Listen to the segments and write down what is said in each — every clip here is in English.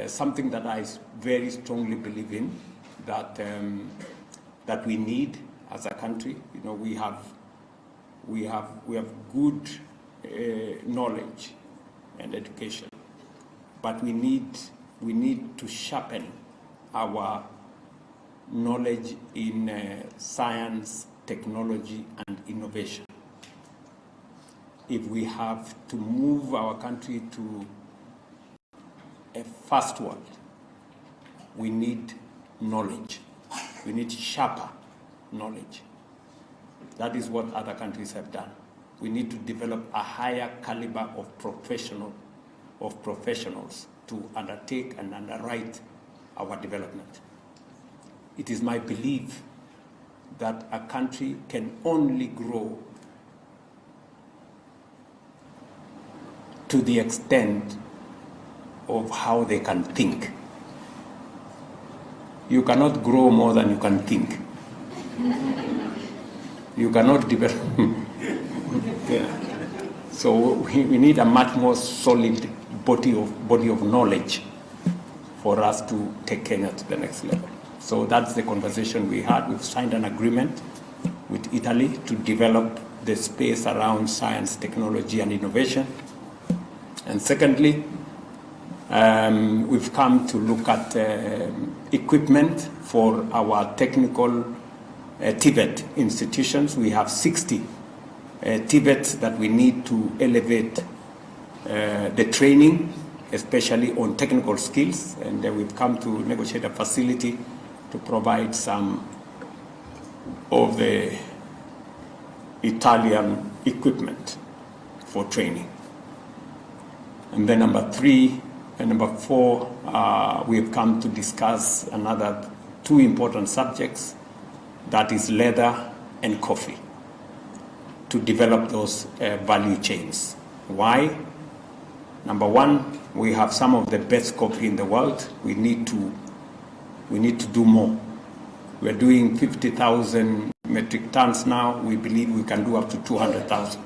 something that I very strongly believe in, that that we need as a country. You know, we have good knowledge and education, but we need to sharpen our knowledge in science, technology, and innovation. If we have to move our country to a first world, we need knowledge. We need sharper knowledge. That is what other countries have done. We need to develop a higher caliber of professionals to undertake and underwrite our development. It is my belief that a country can only grow to the extent of how they can think. You cannot grow more than you can think. You cannot develop. Yeah. So we need a much more solid body of knowledge for us to take Kenya to the next level. So that's the conversation we had. We've signed an agreement with Italy to develop the space around science, technology, and innovation. And secondly, we've come to look at equipment for our technical TVET institutions. We have 60 TVETs that we need to elevate the training, especially on technical skills. And we've come to negotiate a facility to provide some of the Italian equipment for training. And then number 3 and number 4, we have come to discuss another 2 important subjects, that is leather and coffee, to develop those value chains. Why? Number 1, we have some of the best coffee in the world. We need to do more. We're doing 50,000 metric tons now. We believe we can do up to 200,000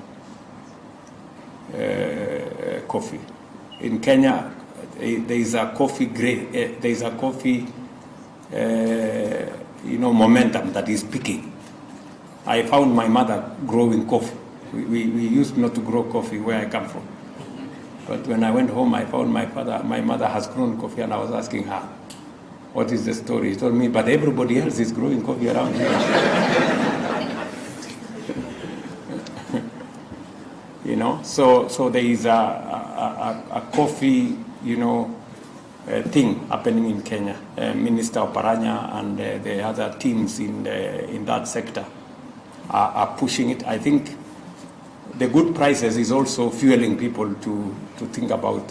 coffee. In Kenya, there is a coffee momentum that is peaking. I found my mother growing coffee. We used not to grow coffee where I come from. But when I went home, I found my mother has grown coffee, and I was asking her, what is the story? He told me, but everybody else is growing coffee around here. You know, so there is a coffee, thing happening in Kenya. Minister Oparanya and the other teams in that sector are pushing it. I think the good prices is also fueling people to think about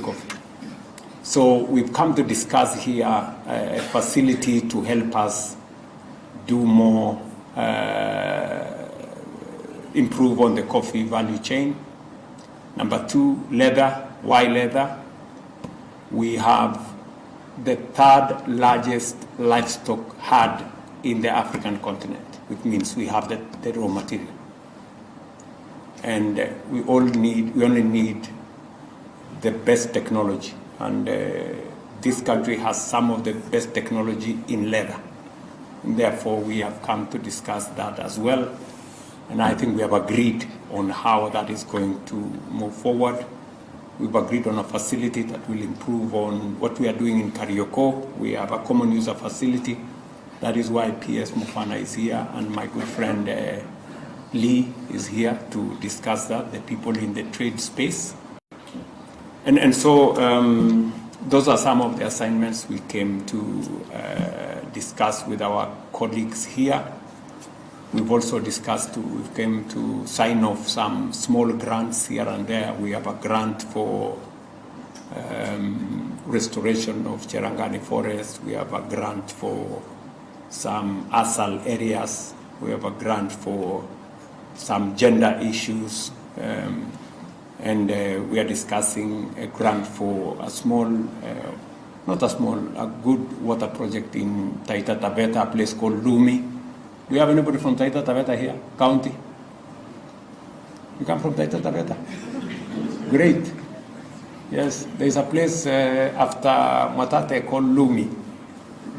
coffee. So we've come to discuss here a facility to help us do more, improve on the coffee value chain. Number 2, leather. Why leather? We have the 3rd largest livestock herd in the African continent, which means we have the raw material. And we only need the best technology. And this country has some of the best technology in leather. And therefore, we have come to discuss that as well. And I think we have agreed on how that is going to move forward. We've agreed on a facility that will improve on what we are doing in Karioko. We have a common user facility. That is why PS Mufana is here, and my good friend Lee is here to discuss that, the people in the trade space. And so those are some of the assignments we came to discuss with our colleagues here. We've also discussed, we came to sign off some small grants here and there. We have a grant for restoration of Cherangani Forest. We have a grant for some ASAL areas. We have a grant for some gender issues. And we are discussing a grant for a small, a good water project in Taita Taveta, a place called Lumi. Do you have anybody from Taita Taveta here? County? You come from Taita Taveta? Great. Yes, there's a place after Mwatate called Lumi.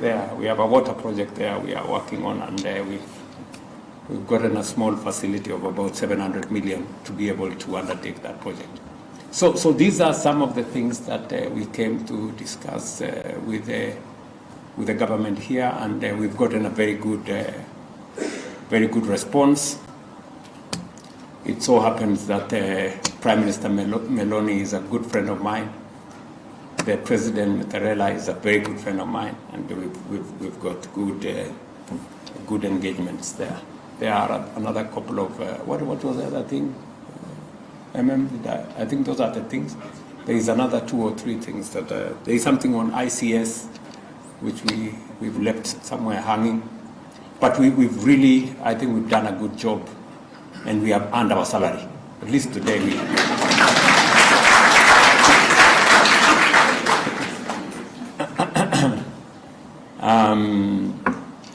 There, we have a water project there we are working on, and we've gotten a small facility of about 700 million to be able to undertake that project. So these are some of the things that we came to discuss with the government here, and we've gotten a very good response. It so happens that Prime Minister Meloni is a good friend of mine. The President Mattarella is a very good friend of mine, and we've got good engagements there. There are another couple of what was the other thing? I think those are the things. There is another 2 or 3 things that there is something on ICS which we've left somewhere hanging, but we've really, I think we've done a good job, and we have earned our salary. At least today we.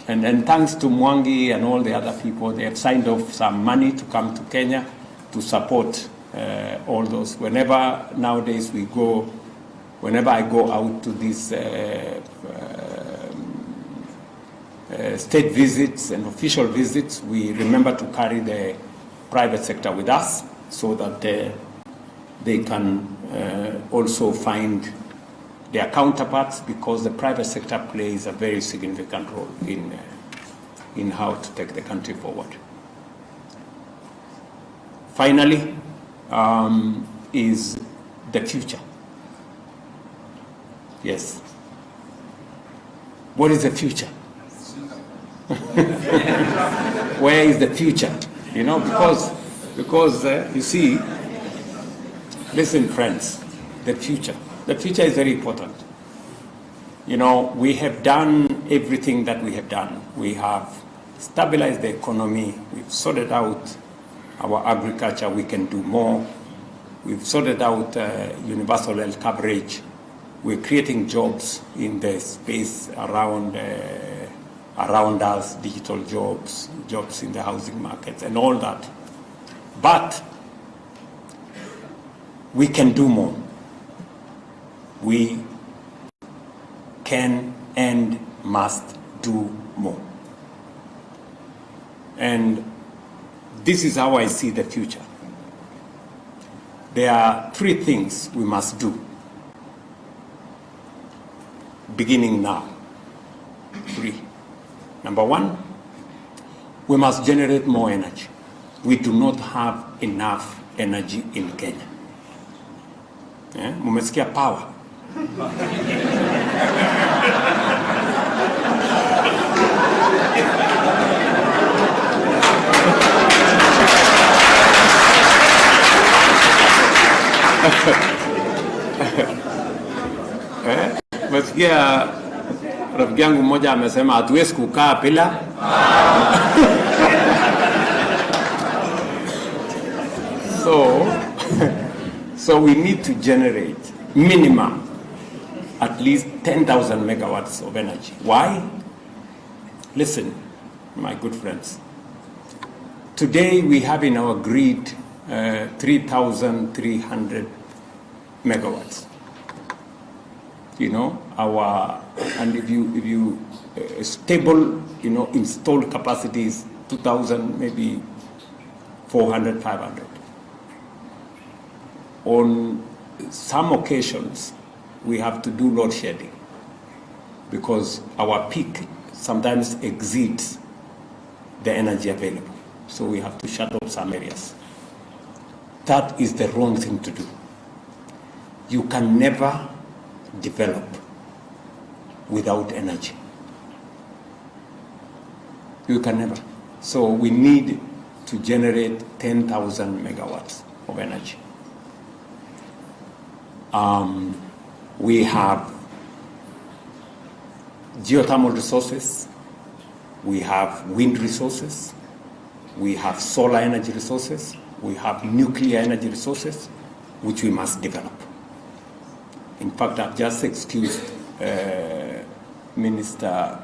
And thanks to Mwangi and all the other people, they have signed off some money to come to Kenya to support all those. Whenever nowadays we go, whenever I go out to these state visits and official visits, we remember to carry the private sector with us so that they can also find their counterparts, because the private sector plays a very significant role in how to take the country forward. Finally, is the future. Yes. What is the future? Where is the future? You know, because you see, listen, friends, the future is very important. You know, we have done everything that we have done. We have stabilized the economy. We've sorted out our agriculture. We can do more. We've sorted out universal health coverage. We're creating jobs in the space around us, digital jobs, jobs in the housing markets, and all that. But we can do more. We can and must do more. And this is how I see the future. There are 3 things we must do, beginning now. 3. Number 1, we must generate more energy. We do not have enough energy in Kenya. Mumesikia power. Mesikia rafiki yangu mmoja amesema hatuwezi kukaa bila. So we need to generate minimum at least 10,000 megawatts of energy. Why? Listen, my good friends. Today we have in our grid 3,300 megawatts. You know, and if you stable, you know, installed capacity is 2,000, maybe 400, 500. On some occasions, we have to do load shedding because our peak sometimes exceeds the energy available. So we have to shut off some areas. That is the wrong thing to do. You can never develop without energy. You can never. So we need to generate 10,000 megawatts of energy. We have geothermal resources, we have wind resources, we have solar energy resources, we have nuclear energy resources, which we must develop. In fact, I've just excused Minister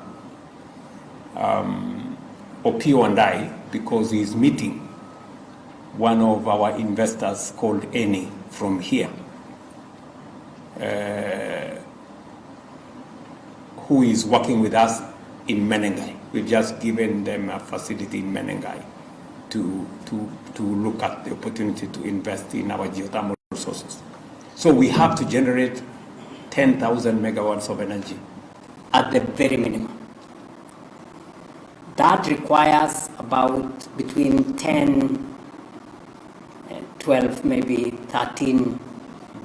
Opio and I, because he's meeting one of our investors called Eni from here. who is working with us in MATIANG'I. We've just given them a facility in MATIANG'I to look at the opportunity to invest in our geothermal resources. So we have to generate 10,000 megawatts of energy at the very minimum. That requires about between 10, 12, maybe $13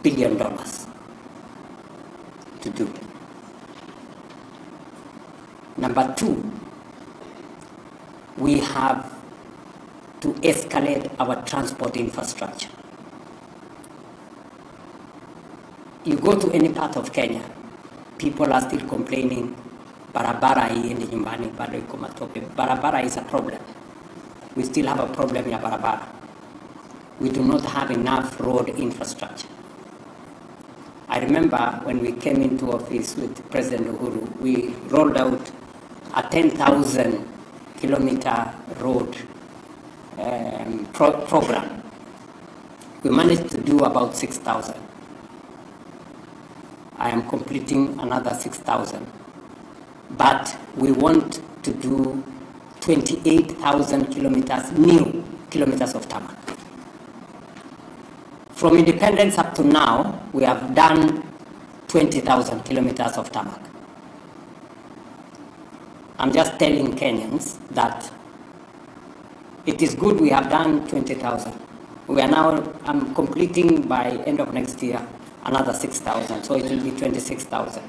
billion to do. Number two, we have to escalate our transport infrastructure. You go to any part of Kenya, people are still complaining, barabara hiendi nyumbani, bado iko matope. Barabara is a problem. We still have a problem in barabara. We do not have enough road infrastructure. I remember when we came into office with President Uhuru, we rolled out a 10,000 kilometer road program. We managed to do about 6,000. I am completing another 6,000. But we want to do 28,000 kilometers, new kilometers of tarmac. From independence up to now, we have done 20,000 kilometers of tarmac. I'm just telling Kenyans that it is good we have done 20,000. We are now, I'm completing by end of next year another 6,000, so it will be 26,000.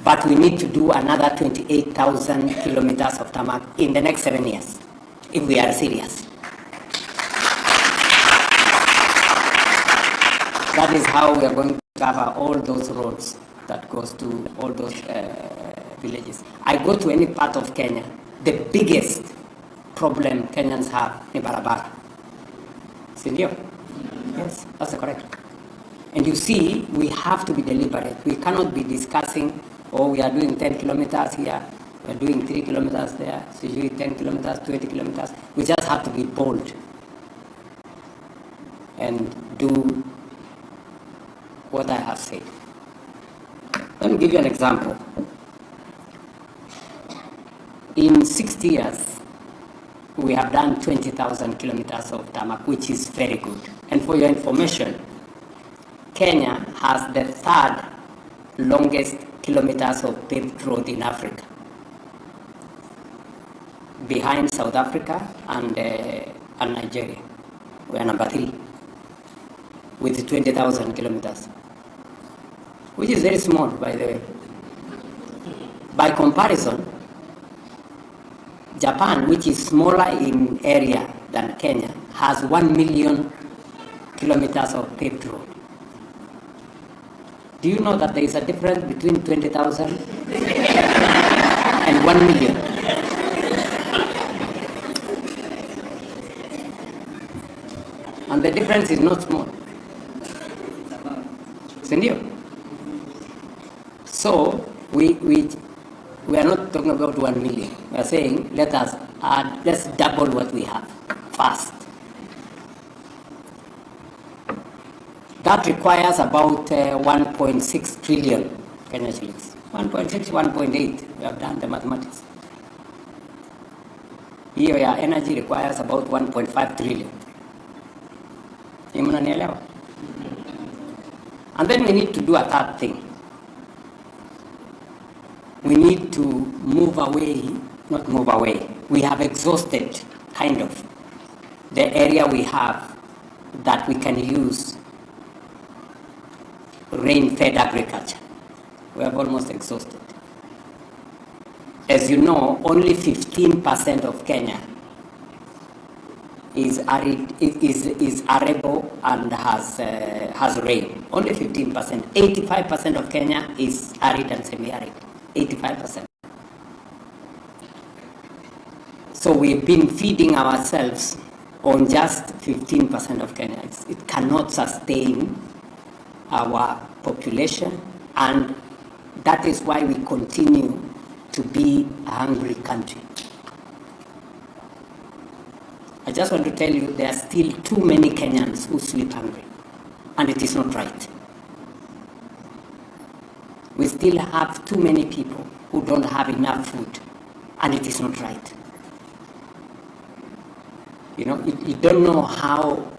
But we need to do another 28,000 kilometers of tarmac in the next 7 years, if we are serious. That is how we are going to cover all those roads that goes to all those villages. I go to any part of Kenya, the biggest problem Kenyans have is barabara. Sindio? Yes, that's correct. And you see, we have to be deliberate. We cannot be discussing, oh, we are doing 10 kilometers here, we are doing 3 kilometers there, so you do 10 kilometers, 20 kilometers. We just have to be bold and do what I have said. Let me give you an example. In 60 years, we have done 20,000 kilometers of tarmac, which is very good. And for your information, Kenya has the third longest kilometers of paved road in Africa, behind South Africa and Nigeria. We are number 3 with 20,000 kilometers, which is very small, by the way. By comparison, Japan, which is smaller in area than Kenya, has 1 million kilometers of paved road. Do you know that there is a difference between 20,000 and 1 million? And the difference is not small. So we are not talking about 1 million. We are saying let us add, let's double what we have fast. That requires about 1.6 trillion Kenyan shillings. 1.6, 1.8. We have done the mathematics. Here, yeah, energy requires about 1.5 trillion. And then we need to do a third thing. We need to move away, not move away. We have exhausted, kind of, the area we have that we can use rain-fed agriculture. We have almost exhausted. As you know, only 15% of Kenya is arid, is arable and has rain. Only 15%. 85% of Kenya is arid and semi-arid. 85%. So we've been feeding ourselves on just 15% of Kenya. It cannot sustain our population, and that is why we continue to be a hungry country. I just want to tell you there are still too many Kenyans who sleep hungry, and it is not right. we still have too many people who don't have enough food, and it is not right. You know, you don't know how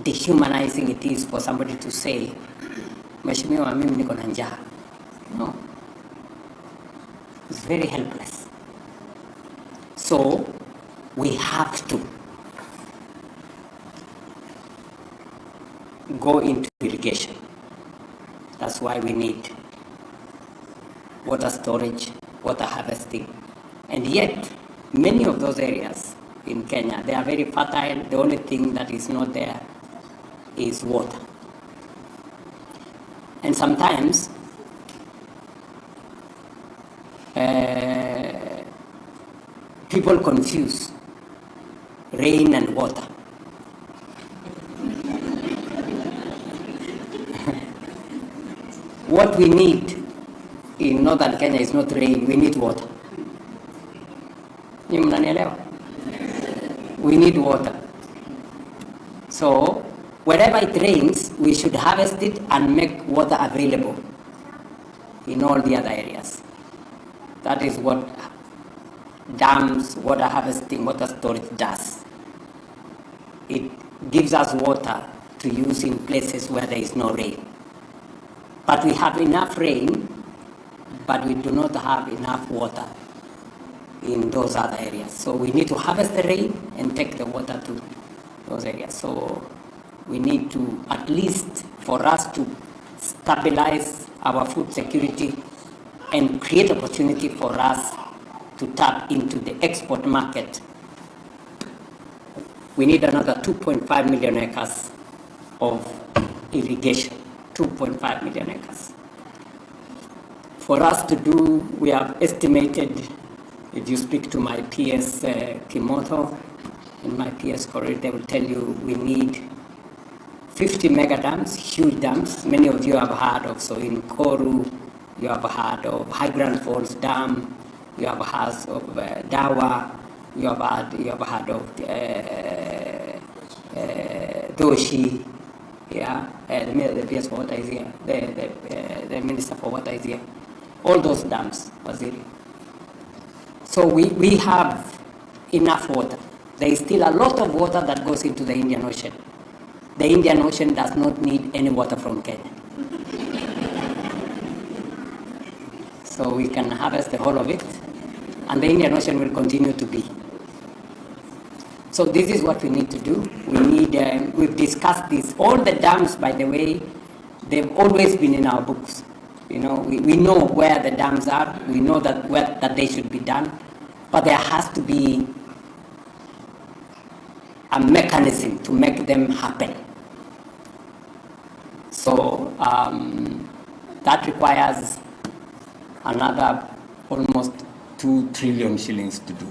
dehumanizing it is for somebody to say, Mheshimiwa, mimi niko na njaa. No. It's very helpless. So we have to go into irrigation. That's why we need water storage, water harvesting. And yet, many of those areas in Kenya, they are very fertile. The only thing that is not there is water. And sometimes people confuse rain and water. What we need in northern Kenya is not rain, we need water. We need water. So wherever it rains, we should harvest it and make water available in all the other areas. That is what dams, water harvesting, water storage does. It gives us water to use in places where there is no rain. But we have enough rain, but we do not have enough water in those other areas. So we need to harvest the rain and take the water to those areas. So we need to, at least for us to stabilize our food security and create opportunity for us to tap into the export market, we need another 2.5 million acres of irrigation. 2.5 million acres. For us to do, we have estimated, if you speak to my PS Kimoto and my PS Corridor, they will tell you we need 50 mega dams, huge dams. Many of you have heard of, so in Koru, you have heard of High Grand Falls Dam, you have heard of Dawa, you have heard of Doshi, yeah, the PS for Water is here, the Minister for Water is here. All those dams, Waziri. So we have enough water. There is still a lot of water that goes into the Indian Ocean. The Indian Ocean does not need any water from Kenya. So we can harvest the whole of it, and the Indian Ocean will continue to be. So this is what we need to do. We need, we've discussed this. All the dams, by the way, they've always been in our books. You know, we know where the dams are. We know that they should be done. But there has to be a mechanism to make them happen. So that requires another almost 2 trillion shillings to do.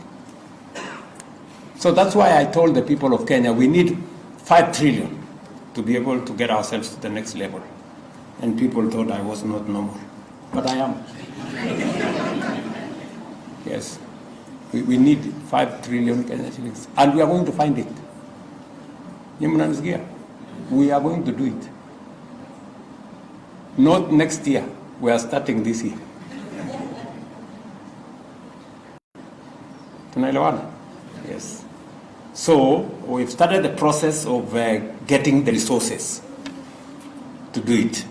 So that's why I told the people of Kenya we need 5 trillion to be able to get ourselves to the next level. And people thought I was not normal, but I am. Yes, we need 5 trillion Kenyan shillings, and we are going to find it. We are going to do it. Not next year, we are starting this year. Tunaelewana? Yes. So we've started the process of getting the resources to do it.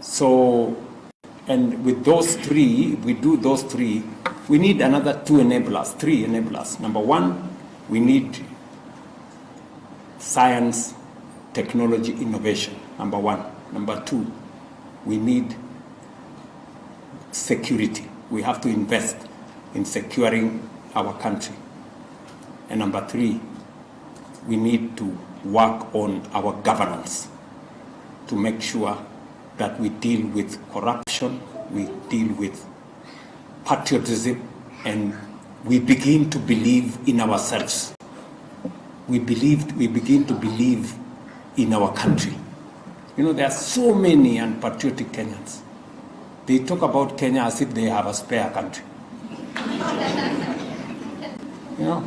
So, and with those three, we do those three, we need another 3 enablers. Number 1, we need science, technology, innovation. Number 1. Number 2, we need security. We have to invest in securing our country. And number 3, we need to work on our governance to make sure that we deal with corruption, we deal with patriotism, and we begin to believe in ourselves. We begin to believe in our country. You know, there are so many unpatriotic Kenyans. They talk about Kenya as if they have a spare country. You know,